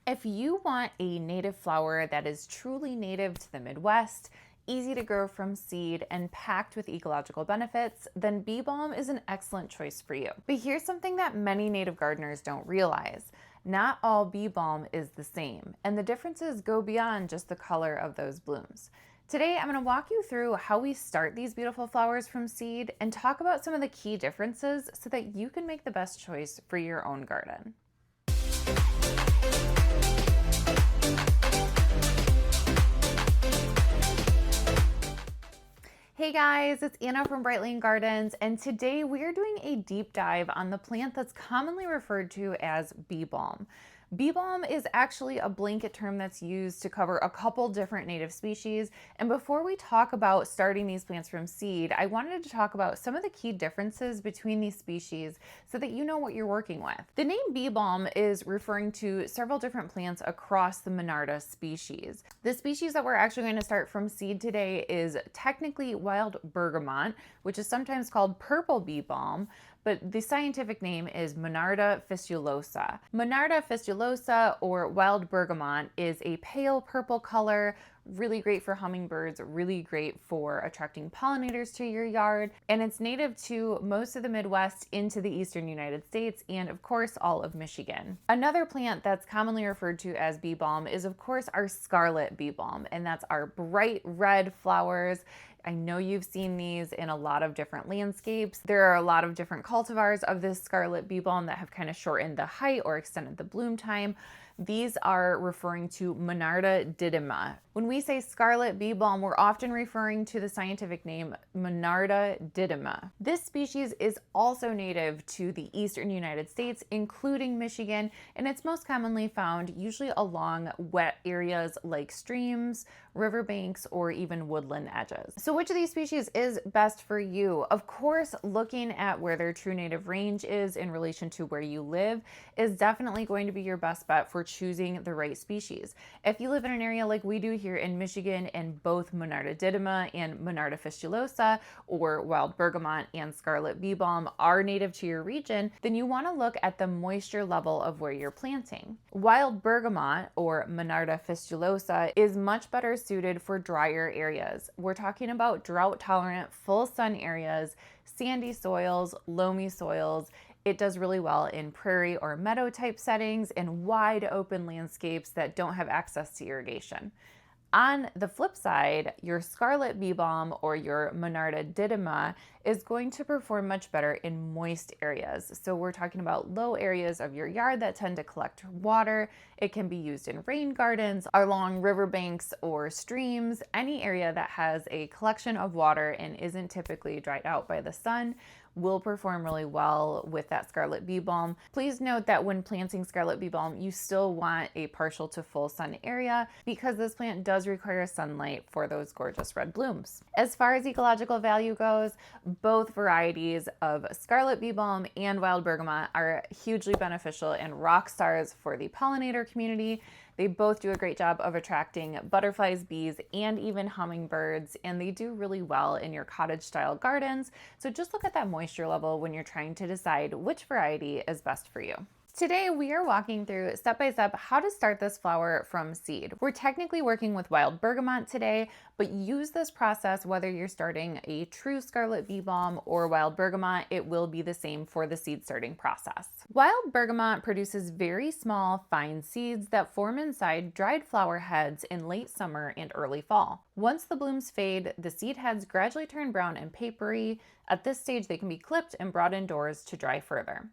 If you want a native flower that is truly native to the Midwest, easy to grow from seed, and packed with ecological benefits, then bee balm is an excellent choice for you. But here's something that many native gardeners don't realize. Not all bee balm is the same, and the differences go beyond just the color of those blooms. Today, I'm going to walk you through how we start these beautiful flowers from seed and talk about some of the key differences so that you can make the best choice for your own garden. Hey guys, it's Anna from Bright Lane Gardens, and today we are doing a deep dive on the plant that's commonly referred to as bee balm. Bee balm is actually a blanket term that's used to cover a couple different native species. And before we talk about starting these plants from seed, I wanted to talk about some of the key differences between these species so that you know what you're working with. The name bee balm is referring to several different plants across the Monarda species. The species that we're actually going to start from seed today is technically wild bergamot, which is sometimes called purple bee balm, but the scientific name is Monarda fistulosa. Monarda fistulosa, or wild bergamot, is a pale purple color, really great for hummingbirds, really great for attracting pollinators to your yard, and it's native to most of the Midwest into the eastern United States and of course all of Michigan. Another plant that's commonly referred to as bee balm is of course our scarlet bee balm, and that's our bright red flowers. I know you've seen these in a lot of different landscapes. There are a lot of different cultivars of this scarlet bee balm that have kind of shortened the height or extended the bloom time. These are referring to Monarda didyma. When we say scarlet bee balm, we're often referring to the scientific name Monarda didyma. This species is also native to the eastern United States, including Michigan, and it's most commonly found usually along wet areas like streams, riverbanks, or even woodland edges. So which of these species is best for you? Of course, looking at where their true native range is in relation to where you live is definitely going to be your best bet for choosing the right species. If you live in an area like we do here in Michigan and both Monarda didyma and Monarda fistulosa, or wild bergamot and scarlet bee balm, are native to your region, then you want to look at the moisture level of where you're planting. Wild bergamot, or Monarda fistulosa, is much better suited for drier areas. We're talking about drought tolerant, full sun areas, sandy soils, loamy soils. It does really well in prairie or meadow type settings and wide open landscapes that don't have access to irrigation. On the flip side, your scarlet bee balm or your Monarda didyma is going to perform much better in moist areas. So we're talking about low areas of your yard that tend to collect water. It can be used in rain gardens, along riverbanks or streams, any area that has a collection of water and isn't typically dried out by the sun will perform really well with that scarlet bee balm. Please note that when planting scarlet bee balm, you still want a partial to full sun area because this plant does require sunlight for those gorgeous red blooms. As far as ecological value goes, both varieties of scarlet bee balm and wild bergamot are hugely beneficial and rock stars for the pollinator community. They both do a great job of attracting butterflies, bees, and even hummingbirds, and they do really well in your cottage style gardens. So just look at that moisture level when you're trying to decide which variety is best for you. Today, we are walking through step by step how to start this flower from seed. We're technically working with wild bergamot today, but use this process whether you're starting a true scarlet bee balm or wild bergamot. It will be the same for the seed starting process. Wild bergamot produces very small, fine seeds that form inside dried flower heads in late summer and early fall. Once the blooms fade, the seed heads gradually turn brown and papery. At this stage, they can be clipped and brought indoors to dry further.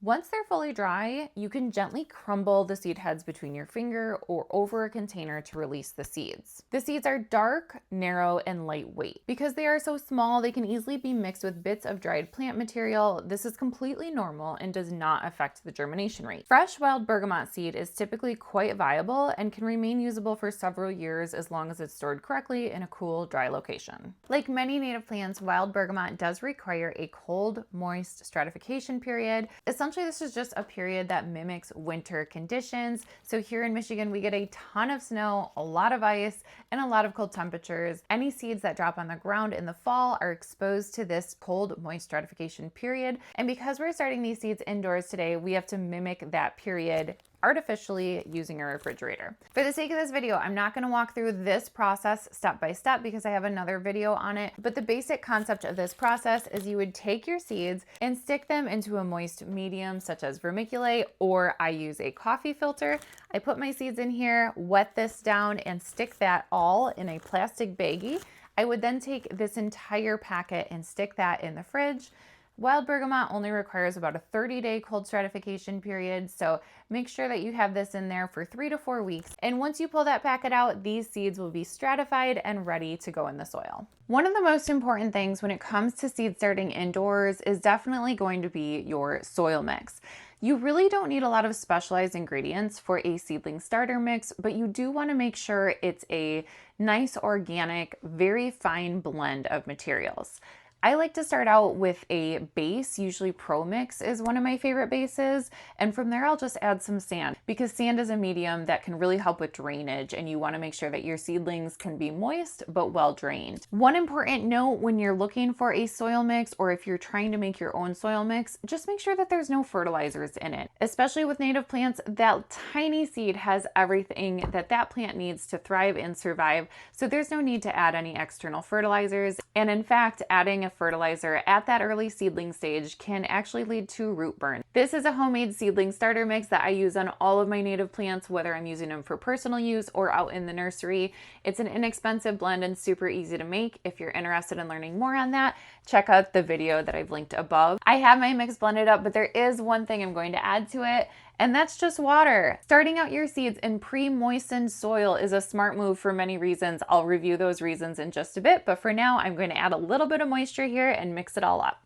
Once they're fully dry, you can gently crumble the seed heads between your finger or over a container to release the seeds. The seeds are dark, narrow, and lightweight. Because they are so small, they can easily be mixed with bits of dried plant material. This is completely normal and does not affect the germination rate. Fresh wild bergamot seed is typically quite viable and can remain usable for several years as long as it's stored correctly in a cool, dry location. Like many native plants, wild bergamot does require a cold, moist stratification period. Essentially, this is just a period that mimics winter conditions. So here in Michigan, we get a ton of snow, a lot of ice, and a lot of cold temperatures. Any seeds that drop on the ground in the fall are exposed to this cold, moist stratification period. And because we're starting these seeds indoors today, we have to mimic that period artificially using a refrigerator. For the sake of this video, I'm not going to walk through this process step by step because I have another video on it, but the basic concept of this process is you would take your seeds and stick them into a moist medium such as vermiculite, or I use a coffee filter. I put my seeds in here, wet this down, and stick that all in a plastic baggie. I would then take this entire packet and stick that in the fridge. Wild bergamot only requires about a 30-day cold stratification period, so make sure that you have this in there for 3 to 4 weeks. And once you pull that packet out, these seeds will be stratified and ready to go in the soil. One of the most important things when it comes to seed starting indoors is definitely going to be your soil mix. You really don't need a lot of specialized ingredients for a seedling starter mix, but you do want to make sure it's a nice, organic, very fine blend of materials. I like to start out with a base, usually Pro Mix is one of my favorite bases, and from there I'll just add some sand because sand is a medium that can really help with drainage, and you want to make sure that your seedlings can be moist but well drained. One important note when you're looking for a soil mix, or if you're trying to make your own soil mix, just make sure that there's no fertilizers in it. Especially with native plants, that tiny seed has everything that that plant needs to thrive and survive, so there's no need to add any external fertilizers. And in fact, adding a fertilizer at that early seedling stage can actually lead to root burn. This is a homemade seedling starter mix that I use on all of my native plants, whether I'm using them for personal use or out in the nursery. It's an inexpensive blend and super easy to make. If you're interested in learning more on that, check out the video that I've linked above. I have my mix blended up, but there is one thing I'm going to add to it, and that's just water. Starting out your seeds in pre-moistened soil is a smart move for many reasons. I'll review those reasons in just a bit, but for now, I'm going to add a little bit of moisture here and mix it all up.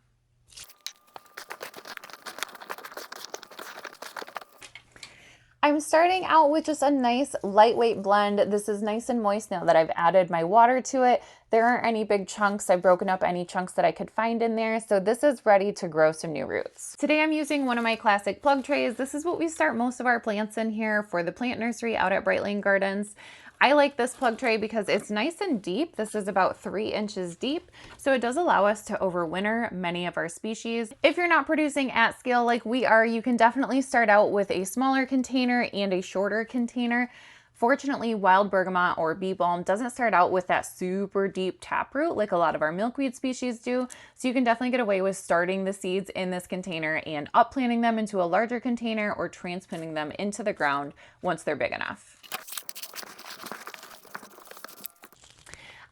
I'm starting out with just a nice lightweight blend. This is nice and moist now that I've added my water to it. There aren't any big chunks. I've broken up any chunks that I could find in there, so this is ready to grow some new roots. Today I'm using one of my classic plug trays. This is what we start most of our plants in here for the plant nursery out at Bright Lane Gardens. I like this plug tray because it's nice and deep. This is about 3 inches deep, so it does allow us to overwinter many of our species. If you're not producing at scale like we are, you can definitely start out with a smaller container and a shorter container. Fortunately, wild bergamot or bee balm doesn't start out with that super deep taproot like a lot of our milkweed species do, so you can definitely get away with starting the seeds in this container and upplanting them into a larger container or transplanting them into the ground once they're big enough.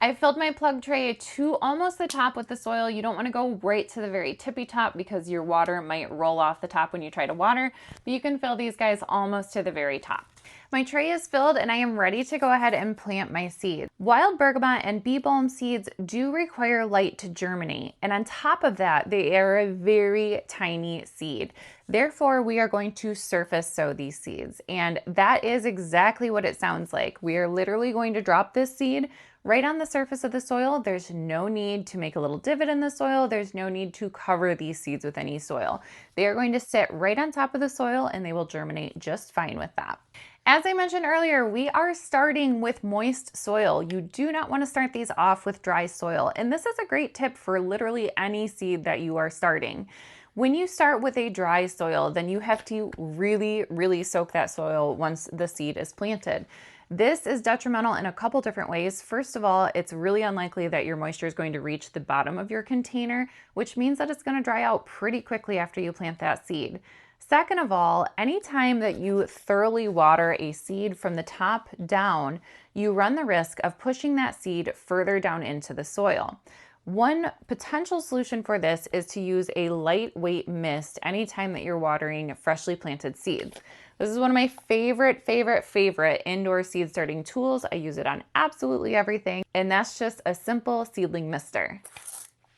I filled my plug tray to almost the top with the soil. You don't want to go right to the very tippy top because your water might roll off the top when you try to water, but you can fill these guys almost to the very top. My tray is filled and I am ready to go ahead and plant my seeds. Wild bergamot and bee balm seeds do require light to germinate, and on top of that, they are a very tiny seed. Therefore, we are going to surface sow these seeds, and that is exactly what it sounds like. We are literally going to drop this seed right on the surface of the soil. There's no need to make a little divot in the soil. There's no need to cover these seeds with any soil. They are going to sit right on top of the soil and they will germinate just fine with that. As I mentioned earlier, we are starting with moist soil. You do not want to start these off with dry soil. And this is a great tip for literally any seed that you are starting. When you start with a dry soil, then you have to really soak that soil once the seed is planted. This is detrimental in a couple different ways. First of all, it's really unlikely that your moisture is going to reach the bottom of your container, which means that it's going to dry out pretty quickly after you plant that seed. Second of all, anytime that you thoroughly water a seed from the top down, you run the risk of pushing that seed further down into the soil. One potential solution for this is to use a lightweight mist anytime that you're watering freshly planted seeds. This is one of my favorite indoor seed starting tools. I use it on absolutely everything, and that's just a simple seedling mister.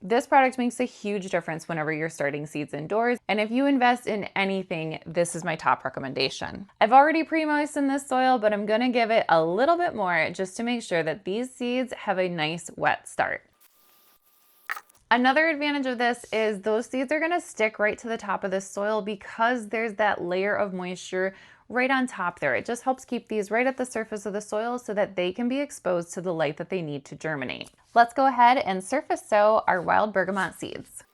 This product makes a huge difference whenever you're starting seeds indoors, and if you invest in anything, this is my top recommendation. I've already pre-moistened this soil, but I'm gonna give it a little bit more just to make sure that these seeds have a nice wet start. Another advantage of this is those seeds are gonna stick right to the top of the soil because there's that layer of moisture right on top there. It just helps keep these right at the surface of the soil so that they can be exposed to the light that they need to germinate. Let's go ahead and surface sow our wild bergamot seeds.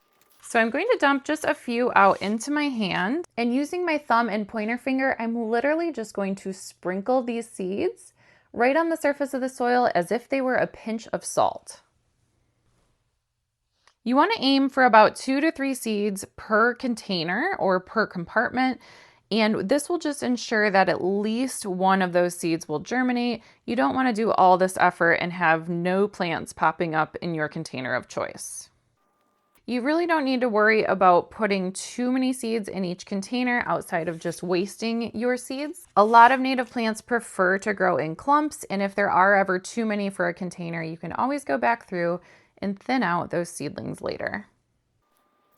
So I'm going to dump just a few out into my hand, and using my thumb and pointer finger, I'm literally just going to sprinkle these seeds right on the surface of the soil as if they were a pinch of salt. You want to aim for about 2 to 3 seeds per container or per compartment, and this will just ensure that at least one of those seeds will germinate. You don't want to do all this effort and have no plants popping up in your container of choice. You really don't need to worry about putting too many seeds in each container outside of just wasting your seeds. A lot of native plants prefer to grow in clumps, and if there are ever too many for a container, you can always go back through and thin out those seedlings later.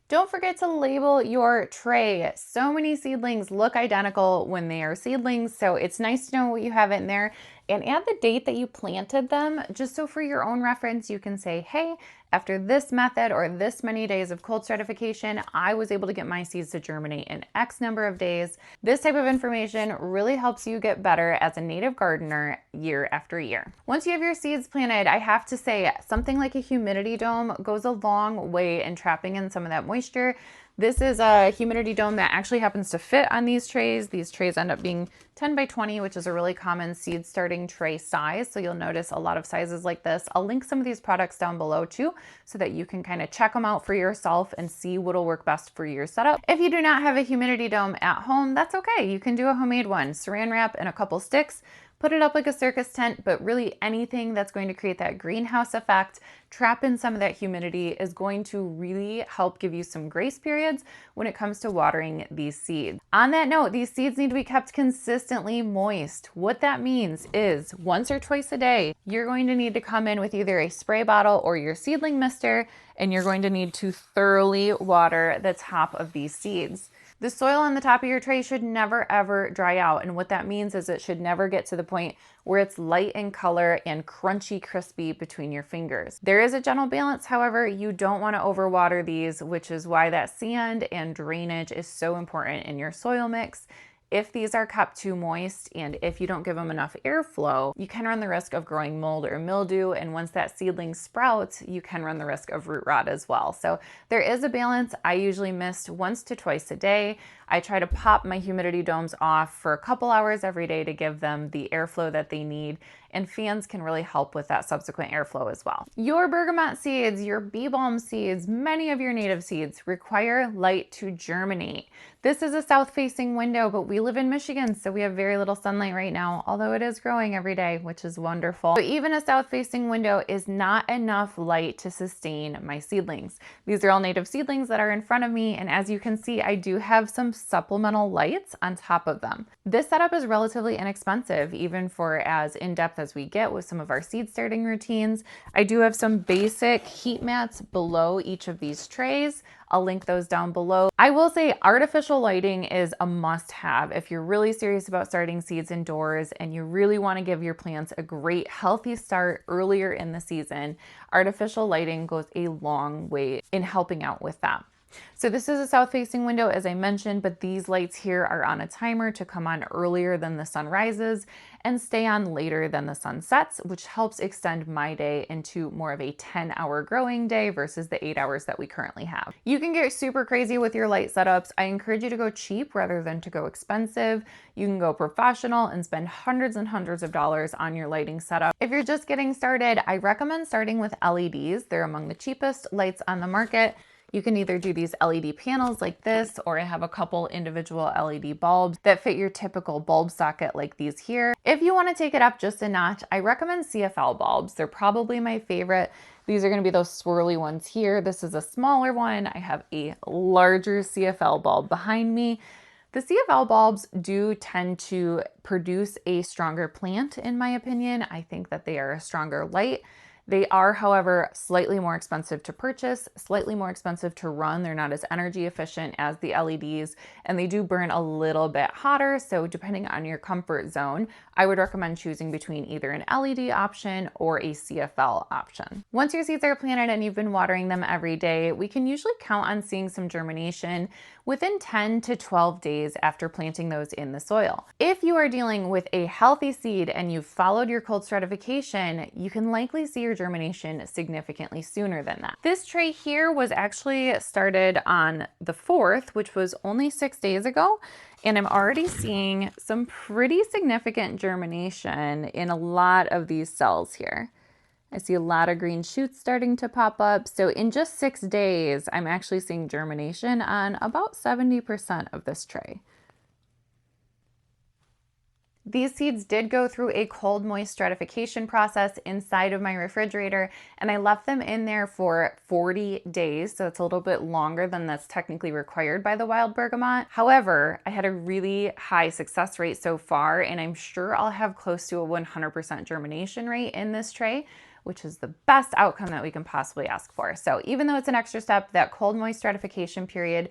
Don't forget to label your tray. So many seedlings look identical when they are seedlings, so it's nice to know what you have in there, and add the date that you planted them, just so for your own reference you can say, hey, after this method or this many days of cold stratification, I was able to get my seeds to germinate in X number of days. This type of information really helps you get better as a native gardener year after year. Once you have your seeds planted, I have to say something like a humidity dome goes a long way in trapping in some of that moisture. This is a humidity dome that actually happens to fit on these trays. These trays end up being 10 by 20, which is a really common seed starting tray size. So you'll notice a lot of sizes like this. I'll link some of these products down below too, so that you can kind of check them out for yourself and see what'll work best for your setup. If you do not have a humidity dome at home, that's okay. You can do a homemade one. Saran wrap and a couple sticks. Put it up like a circus tent, but really anything that's going to create that greenhouse effect, trap in some of that humidity, is going to really help give you some grace periods when it comes to watering these seeds. On that note, these seeds need to be kept consistently moist. What that means is once or twice a day, you're going to need to come in with either a spray bottle or your seedling mister, and you're going to need to thoroughly water the top of these seeds. The soil on the top of your tray should never ever dry out, and what that means is it should never get to the point where it's light in color and crunchy crispy between your fingers. There is a gentle balance, however. You don't want to overwater these, which is why that sand and drainage is so important in your soil mix. If these are kept too moist and if you don't give them enough airflow, you can run the risk of growing mold or mildew. And once that seedling sprouts, you can run the risk of root rot as well. So there is a balance. I usually mist once to twice a day. I try to pop my humidity domes off for a couple hours every day to give them the airflow that they need, and fans can really help with that subsequent airflow as well. Your bergamot seeds, your bee balm seeds, many of your native seeds require light to germinate. This is a south-facing window, but we live in Michigan, so we have very little sunlight right now, although it is growing every day, which is wonderful. So even a south-facing window is not enough light to sustain my seedlings. These are all native seedlings that are in front of me, and as you can see, I do have some supplemental lights on top of them. This setup is relatively inexpensive, even for as in-depth as we get with some of our seed starting routines. I do have some basic heat mats below each of these trays. I'll link those down below. I will say artificial lighting is a must-have if you're really serious about starting seeds indoors and you really want to give your plants a great healthy start earlier in the season. Artificial lighting goes a long way in helping out with that. So this is a south-facing window, as I mentioned, but these lights here are on a timer to come on earlier than the sun rises and stay on later than the sun sets, which helps extend my day into more of a 10-hour growing day versus the 8 hours that we currently have. You can get super crazy with your light setups. I encourage you to go cheap rather than to go expensive. You can go professional and spend hundreds and hundreds of dollars on your lighting setup. If you're just getting started, I recommend starting with LEDs. They're among the cheapest lights on the market. You can either do these LED panels like this, or I have a couple individual LED bulbs that fit your typical bulb socket like these here. If you want to take it up just a notch, I recommend CFL bulbs. They're probably my favorite. These are going to be those swirly ones here. This is a smaller one. I have a larger CFL bulb behind me. The CFL bulbs do tend to produce a stronger plant, in my opinion. I think that they are a stronger light. They are, however, slightly more expensive to purchase, slightly more expensive to run. They're not as energy efficient as the LEDs, and they do burn a little bit hotter. So depending on your comfort zone, I would recommend choosing between either an LED option or a CFL option. Once your seeds are planted and you've been watering them every day, we can usually count on seeing some germination within 10 to 12 days after planting those in the soil. If you are dealing with a healthy seed and you've followed your cold stratification, you can likely see your your germination significantly sooner than that. This tray here was actually started on the 4th, which was only 6 days ago, and I'm already seeing some pretty significant germination in a lot of these cells here. I see a lot of green shoots starting to pop up. So in just 6 days, I'm actually seeing germination on about 70% of this tray. These seeds did go through a cold, moist stratification process inside of my refrigerator, and I left them in there for 40 days, so it's a little bit longer than that's technically required by the wild bergamot. However, I had a really high success rate so far, and I'm sure I'll have close to a 100% germination rate in this tray, which is the best outcome that we can possibly ask for. So even though it's an extra step, that cold, moist stratification period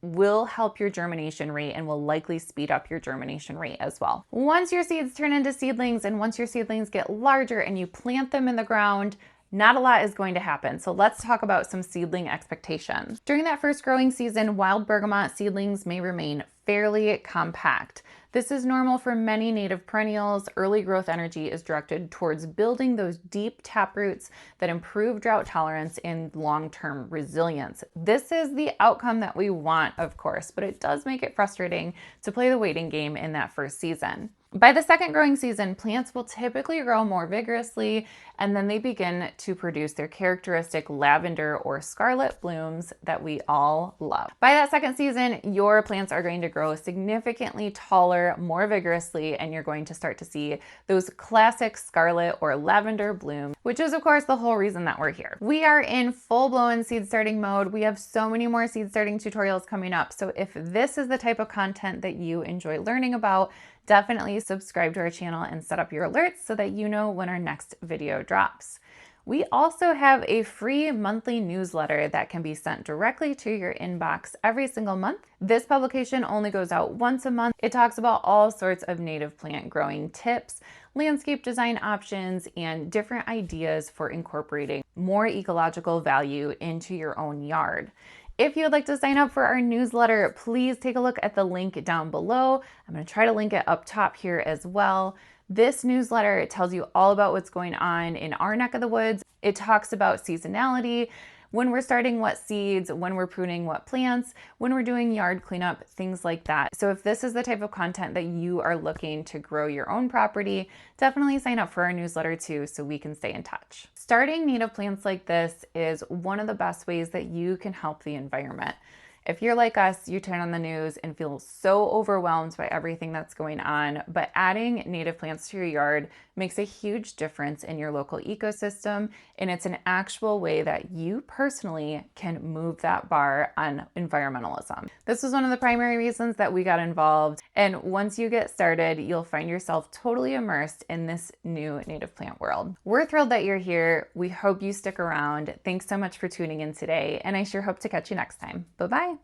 will help your germination rate and will likely speed up your germination rate as well. Once your seeds turn into seedlings and once your seedlings get larger and you plant them in the ground, not a lot is going to happen. So let's talk about some seedling expectations. During that first growing season, wild bergamot seedlings may remain fairly compact. This is normal for many native perennials. Early growth energy is directed towards building those deep taproots that improve drought tolerance and long-term resilience. This is the outcome that we want, of course, but it does make it frustrating to play the waiting game in that first season. By the second growing season, plants will typically grow more vigorously, and then they begin to produce their characteristic lavender or scarlet blooms that we all love. By that second season, your plants are going to grow significantly taller, more vigorously, and you're going to start to see those classic scarlet or lavender blooms, which is of course the whole reason that we're here. We are in full-blown seed starting mode. We have so many more seed starting tutorials coming up. So if this is the type of content that you enjoy learning about, definitely subscribe to our channel and set up your alerts so that you know when our next video drops. We also have a free monthly newsletter that can be sent directly to your inbox every single month. This publication only goes out once a month. It talks about all sorts of native plant growing tips, landscape design options, and different ideas for incorporating more ecological value into your own yard. If you would like to sign up for our newsletter, please take a look at the link down below. I'm going to try to link it up top here as well. This newsletter tells you all about what's going on in our neck of the woods. It talks about seasonality, when we're starting what seeds, when we're pruning what plants, when we're doing yard cleanup, things like that. So if this is the type of content that you are looking to grow your own property, definitely sign up for our newsletter too so we can stay in touch. Starting native plants like this is one of the best ways that you can help the environment. If you're like us, you turn on the news and feel so overwhelmed by everything that's going on, but adding native plants to your yard makes a huge difference in your local ecosystem, and it's an actual way that you personally can move that bar on environmentalism. This was one of the primary reasons that we got involved, and once you get started, you'll find yourself totally immersed in this new native plant world. We're thrilled that you're here. We hope you stick around. Thanks so much for tuning in today, and I sure hope to catch you next time. Bye-bye.